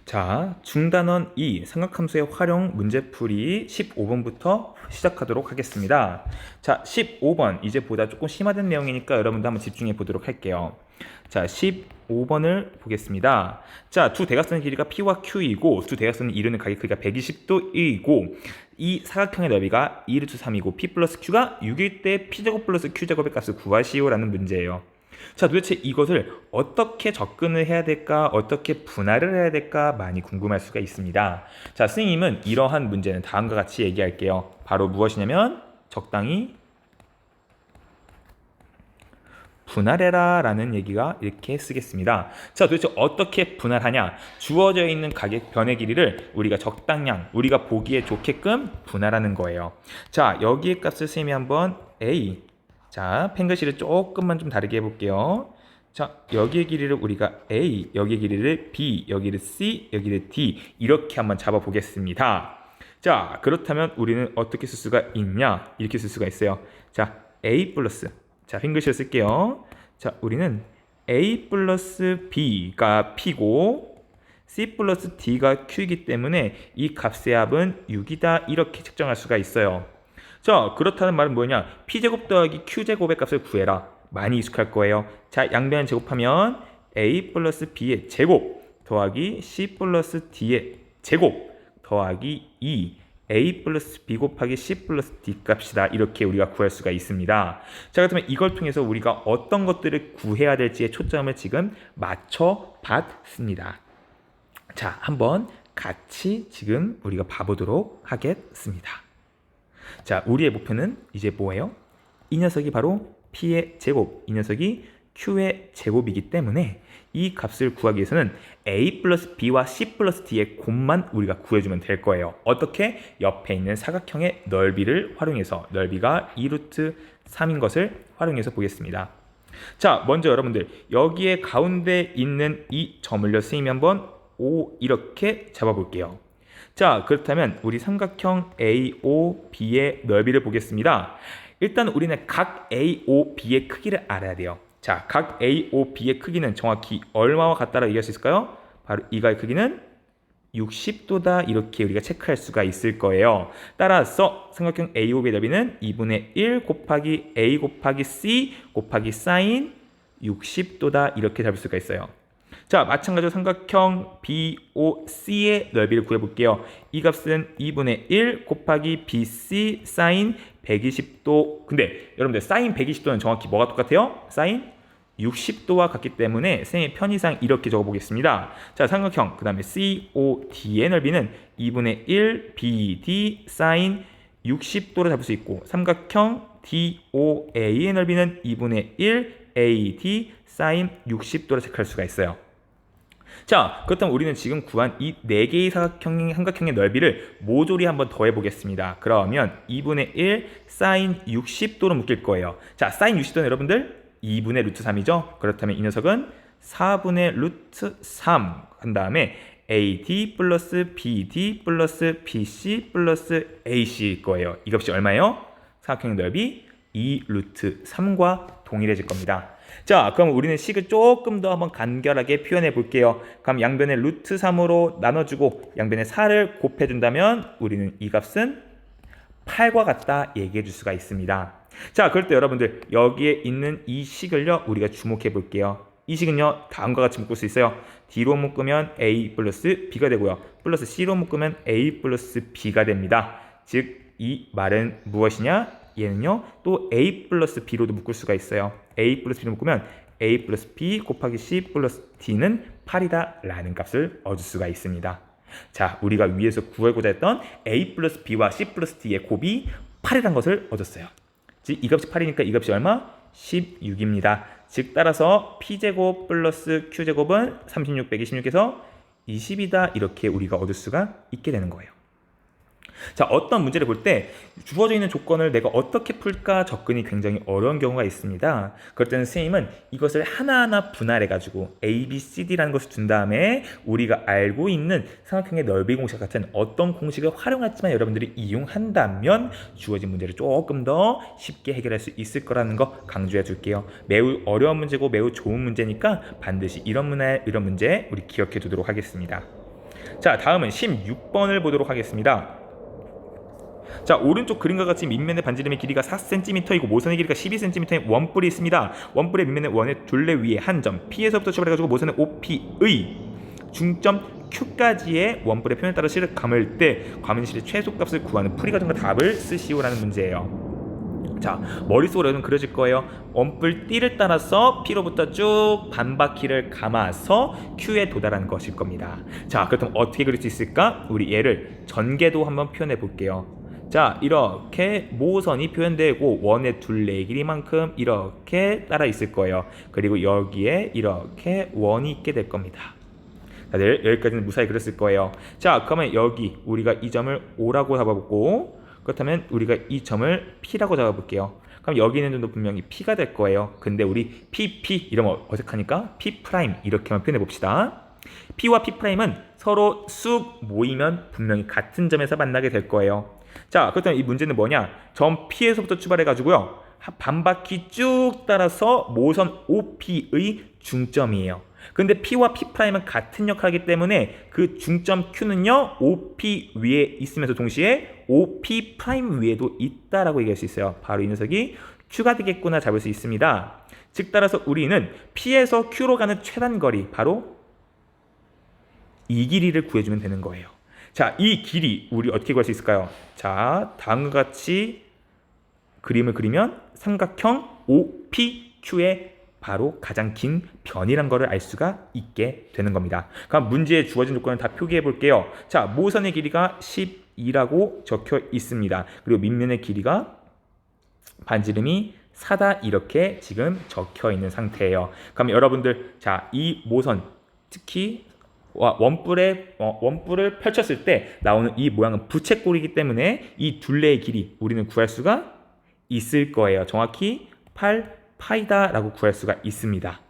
자, 중단원 2 삼각함수의 활용 문제풀이 15번부터 시작하도록 하겠습니다. 자, 15번 이제 보다 조금 심화된 내용이니까 여러분도 한번 집중해 보도록 할게요. 자, 15번을 보겠습니다. 자, 두 대각선의 길이가 P와 Q이고 두 대각선을 이루는 가격 크기가 120도이고 이 사각형의 너비가 2루트 3이고 P 플러스 Q가 6일 때 P제곱 플러스 Q제곱의 값을 구하시오라는 문제예요. 자, 도대체 이것을 어떻게 접근을 해야 될까, 어떻게 분할을 해야 될까 많이 궁금할 수가 있습니다. 자, 선생님은 이러한 문제는 다음과 같이 얘기할게요. 바로 무엇이냐면 적당히 분할해라 라는 얘기가 이렇게 쓰겠습니다. 자, 도대체 어떻게 분할하냐? 주어져 있는 가격 변의 길이를 우리가 적당량, 우리가 보기에 좋게끔 분할하는 거예요. 자, 여기의 값을 선생님이 한번 A, 자, 펜글씨를 조금만 좀 다르게 해볼게요. 자, 여기의 길이를 우리가 A, 여기의 길이를 B, 여기를 C, 여기를 D 이렇게 한번 잡아보겠습니다. 자, 그렇다면 우리는 어떻게 쓸 수가 있냐? 이렇게 쓸 수가 있어요. 자, A 플러스, 자, 핑글씨를 쓸게요. 자, 우리는 A 플러스 B가 P고 C 플러스 D가 Q이기 때문에 이 값의 합은 6이다 이렇게 측정할 수가 있어요. 자, 그렇다는 말은 뭐냐? P제곱 더하기 Q제곱의 값을 구해라. 많이 익숙할 거예요. 자, 양변 제곱하면 A 플러스 B의 제곱 더하기 C 플러스 D의 제곱 더하기 2 A 플러스 B 곱하기 C 플러스 D 값이다. 이렇게 우리가 구할 수가 있습니다. 자, 그렇다면 이걸 통해서 우리가 어떤 것들을 구해야 될지에 초점을 지금 맞춰 봤습니다. 자, 한번 같이 지금 우리가 봐보도록 하겠습니다. 자, 우리의 목표는 이제 뭐예요? 이 녀석이 바로 P의 제곱, 이 녀석이 Q의 제곱이기 때문에 이 값을 구하기 위해서는 A 플러스 B와 C 플러스 D의 곱만 우리가 구해주면 될 거예요. 어떻게? 옆에 있는 사각형의 넓이를 활용해서, 넓이가 2루트 3인 것을 활용해서 보겠습니다. 자, 먼저 여러분들 여기에 가운데 있는 이 점을요 선생님이 한번 O 이렇게 잡아볼게요. 자, 그렇다면 우리 삼각형 AOB의 넓이를 보겠습니다. 일단 우리는 각 AOB의 크기를 알아야 돼요. 자, 각 AOB의 크기는 정확히 얼마와 같다라고 얘기할 수 있을까요? 바로 이가의 크기는 60도다 이렇게 우리가 체크할 수가 있을 거예요. 따라서 삼각형 AOB의 넓이는 2분의 1 곱하기 A 곱하기 C 곱하기 사인 60도다 이렇게 잡을 수가 있어요. 자, 마찬가지로 삼각형 BOC의 넓이를 구해볼게요. 이 값은 2분의 1 곱하기 BC 사인 120도. 근데 여러분들 사인 120도는 정확히 뭐가 똑같아요? 사인 60도와 같기 때문에 선생님 편의상 이렇게 적어보겠습니다. 자, 삼각형 그 다음에 COD의 넓이는 2분의 1 BD 사인 60도로 잡을 수 있고 삼각형 DOA의 넓이는 2분의 1 AD 사인 60도로 체크할 수가 있어요. 자, 그렇다면 우리는 지금 구한 이 4개의 삼각형의 넓이를 모조리 한번 더해 보겠습니다. 그러면 2분의 1 사인 60도로 묶일 거예요. 자, 사인 60도는 여러분들 2분의 루트 3이죠. 그렇다면 이 녀석은 4분의 루트 3 한 다음에 AD 플러스 BD 플러스 BC 플러스 AC일 거예요. 이 값이 얼마예요? 삼각형의 넓이 2 루트 3과 동일해질 겁니다. 자, 그럼 우리는 식을 조금 더 한번 간결하게 표현해 볼게요. 그럼 양변에 루트 3으로 나눠주고 양변에 4를 곱해준다면 우리는 이 값은 8과 같다 얘기해 줄 수가 있습니다. 자, 그럴 때 여러분들 여기에 있는 이 식을요 우리가 주목해 볼게요. 이 식은요 다음과 같이 묶을 수 있어요. D로 묶으면 A 플러스 B가 되고요. 플러스 C로 묶으면 A 플러스 B가 됩니다. 즉 이 말은 무엇이냐? 얘는요 또 A 플러스 B로도 묶을 수가 있어요. A 플러스 B로 묶으면 A 플러스 B 곱하기 C 플러스 D는 8이다 라는 값을 얻을 수가 있습니다. 자, 우리가 위에서 구하고자 했던 A 플러스 B와 C 플러스 D의 곱이 8이라는 것을 얻었어요. 즉 이 값이 8이니까 이 값이 얼마? 16입니다. 즉 따라서 P제곱 플러스 Q제곱은 36 빼기 16에서 20이다 이렇게 우리가 얻을 수가 있게 되는 거예요. 자, 어떤 문제를 볼 때 주어져 있는 조건을 내가 어떻게 풀까 접근이 굉장히 어려운 경우가 있습니다. 그럴 때는 선생님은 이것을 하나하나 분할해가지고 A, B, C, D라는 것을 둔 다음에 우리가 알고 있는 삼각형의 넓이 공식 같은 어떤 공식을 활용했지만 여러분들이 이용한다면 주어진 문제를 조금 더 쉽게 해결할 수 있을 거라는 거 강조해 줄게요. 매우 어려운 문제고 매우 좋은 문제니까 반드시 이런 문제 우리 기억해 두도록 하겠습니다. 자, 다음은 16번을 보도록 하겠습니다. 자, 오른쪽 그림과 같이 밑면의 반지름의 길이가 4cm이고 모선의 길이가 12cm인 원뿔이 있습니다. 원뿔의 밑면의 원의 둘레 위에 한 점 P에서부터 출발해가지고 모선의 OP의 중점 Q까지의 원뿔의 표현에 따라 실을 감을 때 감은실의 최소값을 구하는 풀이과정과 답을 쓰시오라는 문제예요. 자, 머릿속으로 여러분 그려질 거예요. 원뿔 D를 따라서 P로부터 쭉 반바퀴를 감아서 Q에 도달하는 것일 겁니다. 자, 그렇다면 어떻게 그릴 수 있을까? 우리 얘를 전개도 한번 표현해 볼게요. 자, 이렇게 모선이 표현되고 원의 둘레의 길이만큼 이렇게 따라 있을 거예요. 그리고 여기에 이렇게 원이 있게 될 겁니다. 다들 여기까지는 무사히 그렸을 거예요. 자, 그러면 여기 우리가 이 점을 O라고 잡아보고, 그렇다면 우리가 이 점을 P라고 잡아볼게요. 그럼 여기 있는 점도 분명히 P가 될 거예요. 근데 우리 P 이러면 어색하니까 P' 이렇게만 표현해 봅시다. P와 P'은 서로 쑥 모이면 분명히 같은 점에서 만나게 될 거예요. 자, 그렇다면 이 문제는 뭐냐? 점 P에서부터 출발해가지고요, 반바퀴 쭉 따라서 모선 OP의 중점이에요. 근데 P와 P'은 같은 역할이기 때문에 그 중점 Q는요, OP 위에 있으면서 동시에 OP' 위에도 있다라고 얘기할 수 있어요. 바로 이 녀석이 Q가 되겠구나 잡을 수 있습니다. 즉 따라서 우리는 P에서 Q로 가는 최단 거리, 바로 이 길이를 구해주면 되는 거예요. 자, 이 길이 우리 어떻게 구할 수 있을까요? 자, 다음과 같이 그림을 그리면 삼각형 OPQ의 바로 가장 긴 변이란 거를 알 수가 있게 되는 겁니다. 그럼 문제에 주어진 조건을 다 표기해 볼게요. 자, 모선의 길이가 12라고 적혀 있습니다. 그리고 밑면의 길이가 반지름이 4다 이렇게 지금 적혀 있는 상태예요. 그럼 여러분들, 자, 이 모선 특히 원뿔을 펼쳤을 때 나오는 이 모양은 부채꼴이기 때문에 이 둘레의 길이 우리는 구할 수가 있을 거예요. 정확히 8파이다라고 구할 수가 있습니다.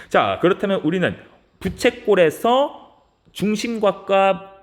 자, 그렇다면 우리는 부채꼴에서 중심각과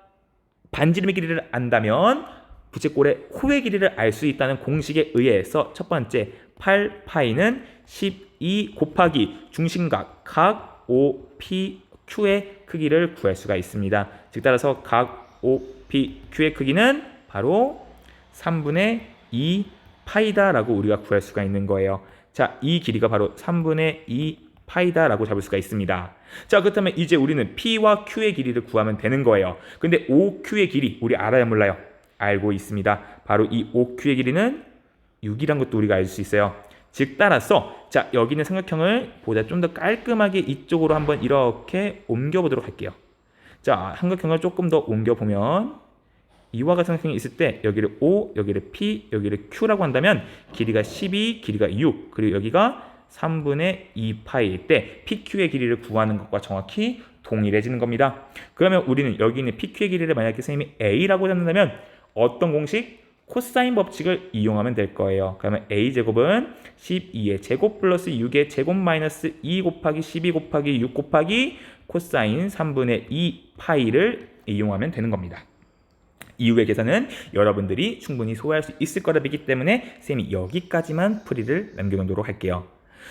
반지름의 길이를 안다면 부채꼴의 호의 길이를 알 수 있다는 공식에 의해서 첫 번째 8파이는 12 곱하기 중심각 각 OPQ의 크기를 구할 수가 있습니다. 즉 따라서 각 OPQ의 크기는 바로 3분의 2 파이다라고 우리가 구할 수가 있는 거예요. 자, 이 길이가 바로 3분의 2 파이다라고 잡을 수가 있습니다. 자, 그렇다면 이제 우리는 P와 Q의 길이를 구하면 되는 거예요. 근데 OQ의 길이 우리 알아야 몰라요? 알고 있습니다. 바로 이 OQ의 길이는 6이란 것도 우리가 알 수 있어요. 즉 따라서 자, 여기 있는 삼각형을 보다 좀 더 깔끔하게 이쪽으로 한번 이렇게 옮겨보도록 할게요. 자, 삼각형을 조금 더 옮겨보면 이와 같은 삼각형이 있을 때 여기를 O, 여기를 P, 여기를 Q라고 한다면 길이가 12, 길이가 6, 그리고 여기가 3분의 2파이일 때 PQ의 길이를 구하는 것과 정확히 동일해지는 겁니다. 그러면 우리는 여기 있는 PQ의 길이를 만약에 선생님이 A라고 잡는다면 어떤 공식? 코사인 법칙을 이용하면 될 거예요. 그러면 A제곱은 12의 제곱 플러스 6의 제곱 마이너스 2 곱하기 12 곱하기 6 곱하기 코사인 3분의 2 파이를 이용하면 되는 겁니다. 이후의 계산은 여러분들이 충분히 소화할 수 있을 거라 믿기 때문에 쌤이 여기까지만 풀이를 남겨놓도록 할게요.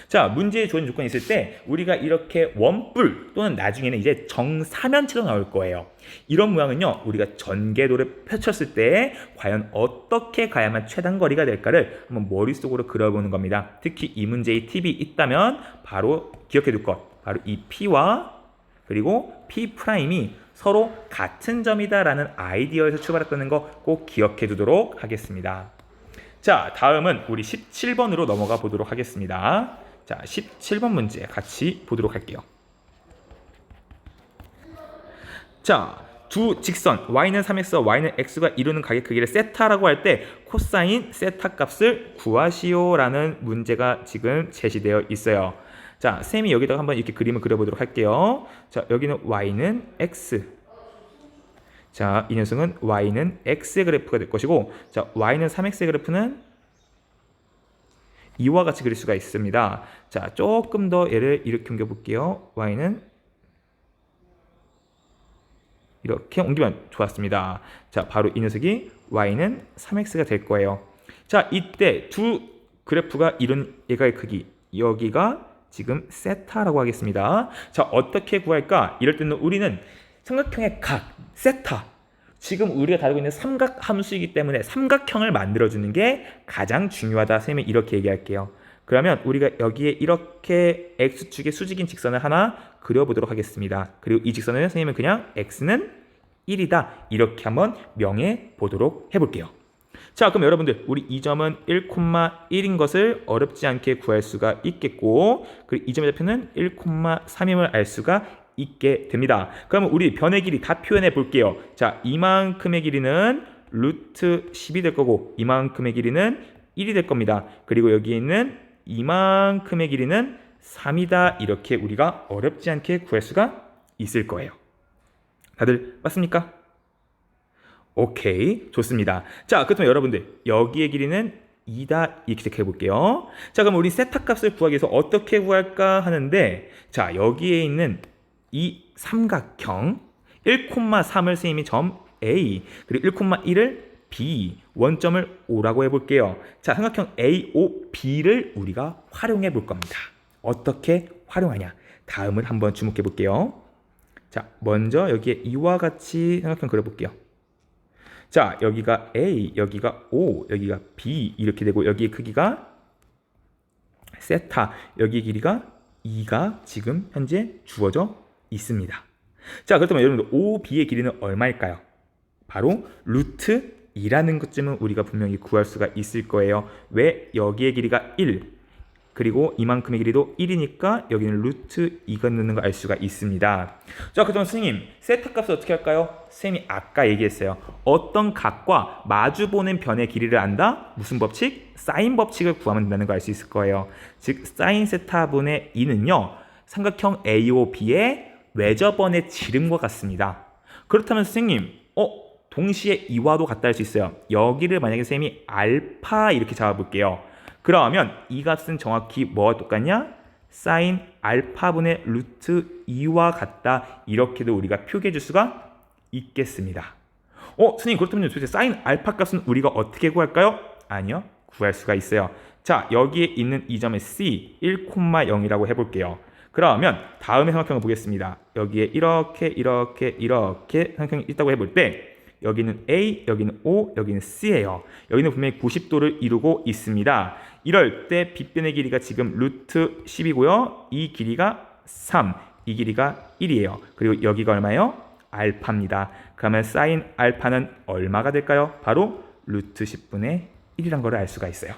자, 문제에 주어진 조건이 있을 때 우리가 이렇게 원뿔 또는 나중에는 이제 정사면체로 나올 거예요. 이런 모양은요, 우리가 전개도를 펼쳤을 때 과연 어떻게 가야만 최단 거리가 될까를 한번 머릿속으로 그려보는 겁니다. 특히 이 문제의 팁이 있다면 바로 기억해 둘 것, 바로 이 P와 그리고 P'이 서로 같은 점이다라는 아이디어에서 출발했다는 거 꼭 기억해 두도록 하겠습니다. 자, 다음은 우리 17번으로 넘어가 보도록 하겠습니다. 자, 17번 문제 같이 보도록 할게요. 자, 두 직선 y는 3x, y는 x가 이루는 가게 크기를 세타라고 할 때 코사인 세타 값을 구하시오라는 문제가 지금 제시되어 있어요. 자, 쌤이 여기다가 한번 이렇게 그림을 그려보도록 할게요. 자, 여기는 y는 x. 자, 이 녀석은 y는 x의 그래프가 될 것이고, 자, y는 3x의 그래프는 이와 같이 그릴 수가 있습니다. 자, 조금 더 얘를 이렇게 옮겨볼게요. y는 이렇게 옮기면 좋았습니다. 자, 바로 이 녀석이 y는 3x가 될 거예요. 자, 이때 두 그래프가 이룬 얘가의 크기, 여기가 지금 세타라고 하겠습니다. 자, 어떻게 구할까? 이럴 때는 우리는 삼각형의 각, 세타. 지금 우리가 다루고 있는 삼각 함수이기 때문에 삼각형을 만들어주는 게 가장 중요하다. 선생님이 이렇게 얘기할게요. 그러면 우리가 여기에 이렇게 x축의 수직인 직선을 하나 그려보도록 하겠습니다. 그리고 이 직선을 선생님은 그냥 x는 1이다. 이렇게 한번 명해 보도록 해볼게요. 자, 그럼 여러분들 우리 이 점은 1,1인 것을 어렵지 않게 구할 수가 있겠고, 그리고 이 점의 좌표는 1,3임을 알 수가 있게 됩니다. 그러면 우리 변의 길이 다 표현해 볼게요. 자, 이만큼의 길이는 루트 10이 될 거고, 이만큼의 길이는 1이 될 겁니다. 그리고 여기에 있는 이만큼의 길이는 3이다. 이렇게 우리가 어렵지 않게 구할 수가 있을 거예요. 다들 맞습니까? 오케이, 좋습니다. 자, 그렇다면 여러분들 여기의 길이는 2다. 이렇게 체크해 볼게요. 자, 그럼 우리 세타 값을 구하기 위해서 어떻게 구할까 하는데, 자, 여기에 있는 이 삼각형 1,3을 선생님이 점 A, 그리고 1,1을 B, 원점을 O라고 해볼게요. 자, 삼각형 AOB를 우리가 활용해 볼 겁니다. 어떻게 활용하냐? 다음을 한번 주목해 볼게요. 자, 먼저 여기에 이와 같이 삼각형 그려볼게요. 자, 여기가 A, 여기가 O, 여기가 B 이렇게 되고, 여기의 크기가 세타, 여기의 길이가 2가 지금 현재 주어져 있습니다. 자, 그렇다면 여러분들 OB의 길이는 얼마일까요? 바로 루트 2라는 것쯤은 우리가 분명히 구할 수가 있을 거예요. 왜? 여기의 길이가 1, 그리고 이만큼의 길이도 1이니까 여기는 루트 2가 넣는 거 알 수가 있습니다. 자, 그렇다면 선생님, 세타 값을 어떻게 할까요? 선생님이 아까 얘기했어요. 어떤 각과 마주보는 변의 길이를 안다? 무슨 법칙? 사인 법칙을 구하면 된다는 거 알 수 있을 거예요. 즉, 사인 세타분의 2는요, 삼각형 AOB의 외접원의 지름과 같습니다. 그렇다면 선생님, 동시에 2와도 같다 할 수 있어요. 여기를 만약에 선생님이 알파 이렇게 잡아볼게요. 그러면 이 값은 정확히 뭐와 똑같냐? 사인 알파분의 루트 2와 같다. 이렇게도 우리가 표기해 줄 수가 있겠습니다. 선생님, 그렇다면 도대체 사인 알파 값은 우리가 어떻게 구할까요? 아니요, 구할 수가 있어요. 자, 여기에 있는 이 점의 C 1,0이라고 해볼게요. 그러면 다음에 삼각형을 보겠습니다. 여기에 이렇게 삼각형이 있다고 해볼 때, 여기는 A, 여기는 O, 여기는 C예요. 여기는 분명히 90도를 이루고 있습니다. 이럴 때 빗변의 길이가 지금 루트 10이고요. 이 길이가 3, 이 길이가 1이에요. 그리고 여기가 얼마예요? 알파입니다. 그러면 사인 알파는 얼마가 될까요? 바로 루트 10분의 1이란 걸 알 수가 있어요.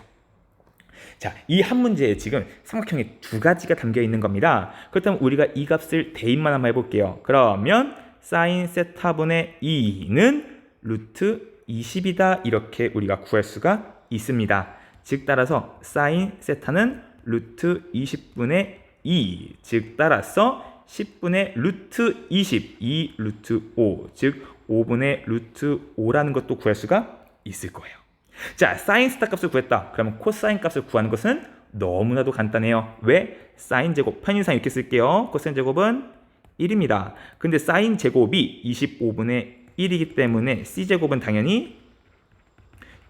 자, 이 한 문제에 지금 삼각형이 두 가지가 담겨 있는 겁니다. 그렇다면 우리가 이 값을 대입만 한번 해볼게요. 그러면 사인 세타분의 2는 루트 20이다. 이렇게 우리가 구할 수가 있습니다. 즉 따라서 사인 세타는 루트 20분의 2, 즉 따라서 10분의 루트 20, 2 루트 5, 즉 5분의 루트 5라는 것도 구할 수가 있을 거예요. 자, 사인 세타 값을 구했다. 그러면 코사인 값을 구하는 것은 너무나도 간단해요. 왜? 사인 제곱, 편의상 이렇게 쓸게요. 코사인 제곱은 1입니다. 근데 사인 제곱이 25분의 1이기 때문에 C제곱은 당연히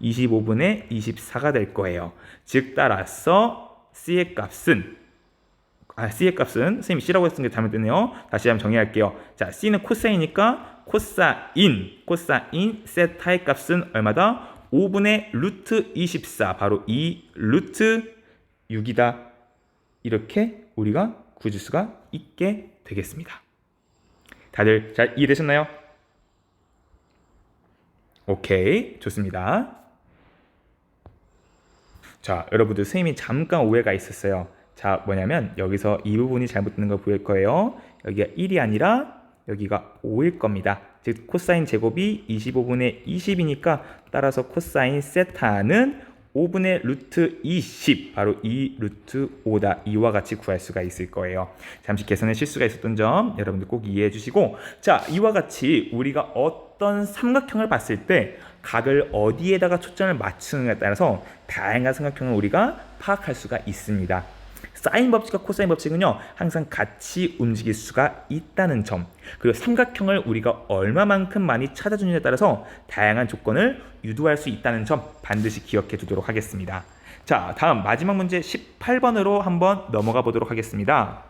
25분의 24가 될 거예요. 즉 따라서 C의 값은 선생님이 C라고 했던 게 잘못됐네요. 다시 한번 정리할게요. 자, C는 코사인이니까 코사인 세타의 값은 얼마다? 5분의 루트 24, 바로 2 루트 6이다. 이렇게 우리가 구해줄 수가 있게 되겠습니다. 다들 잘 이해되셨나요? 오케이, 좋습니다. 자, 여러분들 선생님이 잠깐 오해가 있었어요. 자, 뭐냐면 여기서 이 부분이 잘못되는 걸 보일 거예요. 여기가 1이 아니라 여기가 5일 겁니다. 즉 코사인 제곱이 25분의 20이니까 따라서 코사인 세타는 5분의 루트 20, 바로 2 루트 5다. 이와 같이 구할 수가 있을 거예요. 잠시 계산에 실수가 있었던 점 여러분들 꼭 이해해 주시고, 자, 이와 같이 우리가 어떤 삼각형을 봤을 때 각을 어디에다가 초점을 맞추느냐에 따라서 다양한 삼각형을 우리가 파악할 수가 있습니다. 사인 법칙과 코사인 법칙은요, 항상 같이 움직일 수가 있다는 점, 그리고 삼각형을 우리가 얼마만큼 많이 찾아주느냐에 따라서 다양한 조건을 유도할 수 있다는 점 반드시 기억해 두도록 하겠습니다. 자, 다음 마지막 문제 18번으로 한번 넘어가 보도록 하겠습니다.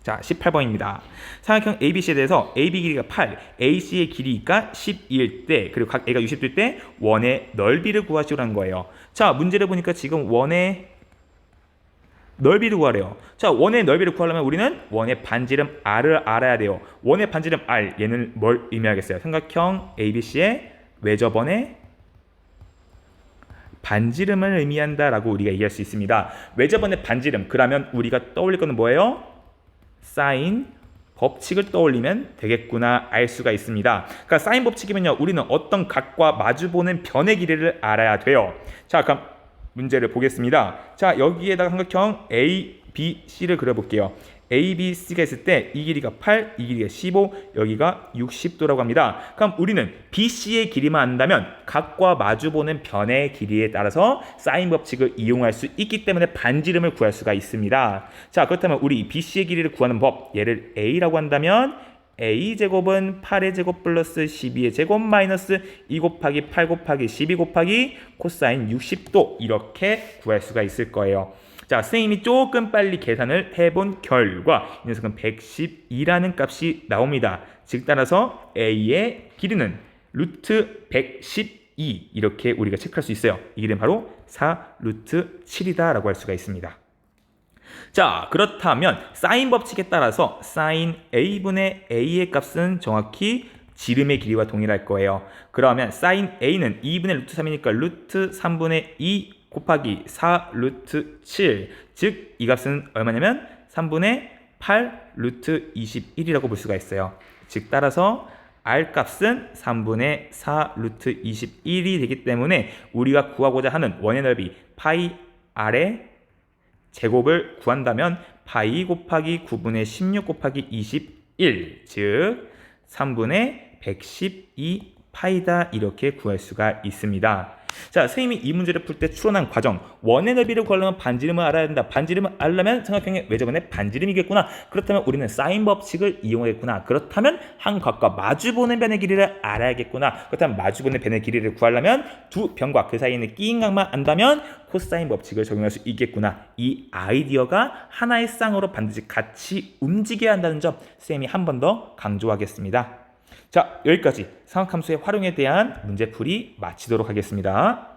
자, 18번입니다. 삼각형 ABC에 대해서 AB 길이가 8, AC의 길이가 12일 때, 그리고 각 A가 60일 때 원의 넓이를 구하시라는 거예요. 자, 문제를 보니까 지금 원의 넓이를 구하래요. 자, 원의 넓이를 구하려면 우리는 원의 반지름 R을 알아야 돼요. 원의 반지름 R, 얘는 뭘 의미하겠어요? 삼각형 ABC의 외접원의 반지름을 의미한다라고 우리가 얘기할 수 있습니다. 외접원의 반지름, 그러면 우리가 떠올릴 거는 뭐예요? 사인 법칙을 떠올리면 되겠구나 알 수가 있습니다. 그러니까 사인 법칙이면요, 우리는 어떤 각과 마주보는 변의 길이를 알아야 돼요. 자, 그럼 문제를 보겠습니다. 자, 여기에다가 삼각형 A, B, C를 그려볼게요. A, B, C가 있을 때 이 길이가 8, 이 길이가 15, 여기가 60도라고 합니다. 그럼 우리는 B, C의 길이만 안다면 각과 마주보는 변의 길이에 따라서 사인 법칙을 이용할 수 있기 때문에 반지름을 구할 수가 있습니다. 자, 그렇다면 우리 B, C의 길이를 구하는 법, 얘를 A라고 한다면 A제곱은 8의 제곱 플러스 12의 제곱 마이너스 2 곱하기 8 곱하기 12 곱하기 코사인 60도 이렇게 구할 수가 있을 거예요. 자, 선생님이 조금 빨리 계산을 해본 결과 이 녀석은 112라는 값이 나옵니다. 즉 따라서 A의 길이는 루트 112 이렇게 우리가 체크할 수 있어요. 이 길이는 바로 4 루트 7이다 라고 할 수가 있습니다. 자, 그렇다면 사인 법칙에 따라서 사인 A분의 A의 값은 정확히 지름의 길이와 동일할 거예요. 그러면 사인 A는 2분의 루트 3이니까 루트 3분의 2 곱하기 4 루트 7, 즉 이 값은 얼마냐면 3분의 8 루트 21이라고 볼 수가 있어요. 즉 따라서 R 값은 3분의 4 루트 21이 되기 때문에 우리가 구하고자 하는 원의 넓이 파이 R의 제곱을 구한다면 파이 곱하기 9분의 16 곱하기 21, 즉 3분의 112 파이다 이렇게 구할 수가 있습니다. 자, 선생님이 이 문제를 풀 때 추론한 과정, 원의 넓이를 구하려면 반지름을 알아야 된다. 반지름을 알려면 삼각형의 외접원의 반지름이겠구나. 그렇다면 우리는 사인 법칙을 이용하겠구나. 그렇다면 한 각과 마주보는 변의 길이를 알아야겠구나. 그렇다면 마주보는 변의 길이를 구하려면 두 변과 그 사이에 있는 끼인 각만 안다면 코사인 법칙을 적용할 수 있겠구나. 이 아이디어가 하나의 쌍으로 반드시 같이 움직여야 한다는 점 선생님이 한 번 더 강조하겠습니다. 자, 여기까지 삼각함수의 활용에 대한 문제풀이 마치도록 하겠습니다.